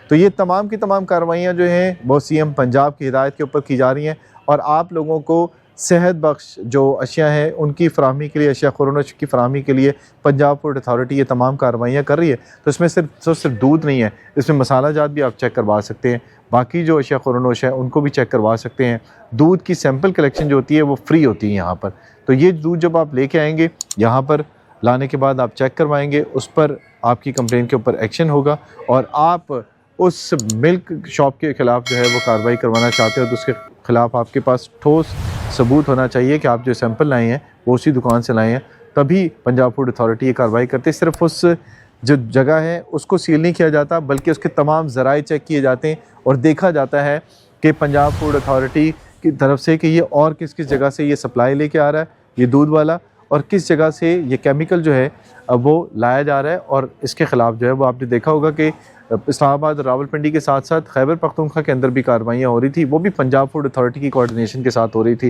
तो ये तमाम की तमाम कार्रवाइयाँ जो हैं वो CM पंजाब की हिदायत के ऊपर की जा रही हैं और आप लोगों को सेहत बख्श जो अशिया हैं उनकी फ़राहमी के लिए, अशिया ख़ुरानोश की फ़राहमी के लिए पंजाब फूड अथॉरिटी ये तमाम कार्रवाइयाँ कर रही है। तो इसमें सिर्फ दूध नहीं है, इसमें मसाला जात भी आप चेक करवा सकते हैं, बाकी जो अशिया ख़ुरानोश है उनको भी चेक करवा सकते हैं। दूध की सैंपल कलेक्शन जो होती है वो फ्री होती है यहाँ पर। तो ये दूध जब आप लेके आएंगे यहाँ पर, लाने के बाद आप चेक करवाएंगे, उस पर आपकी कंप्लेन के ऊपर एक्शन होगा और आप उस मिल्क शॉप के ख़िलाफ़ जो है वो कार्रवाई करवाना चाहते हो तो उसके ख़िलाफ़ आपके पास ठोस सबूत होना चाहिए कि आप जो सैंपल लाए हैं वो उसी दुकान से लाए हैं, तभी पंजाब फूड अथॉरिटी ये कार्रवाई करती है। सिर्फ उस जो जगह है उसको सील नहीं किया जाता बल्कि उसके तमाम ज़राए चेक किए जाते हैं और देखा जाता है कि पंजाब फूड अथॉरिटी की तरफ से कि ये और किस किस जगह से ये सप्लाई लेके आ रहा है ये दूध वाला, और किस जगह से ये केमिकल जो है वो लाया जा रहा है। और इसके ख़िलाफ़ जो है वो आपने देखा होगा कि इस्लामाबाद और रावलपिंडी के साथ साथ खैबर पख्तूनख्वा के अंदर भी कार्रवाइयाँ हो रही थी, वो भी पंजाब फूड अथॉरिटी की कोऑर्डिनेशन के साथ हो रही थी।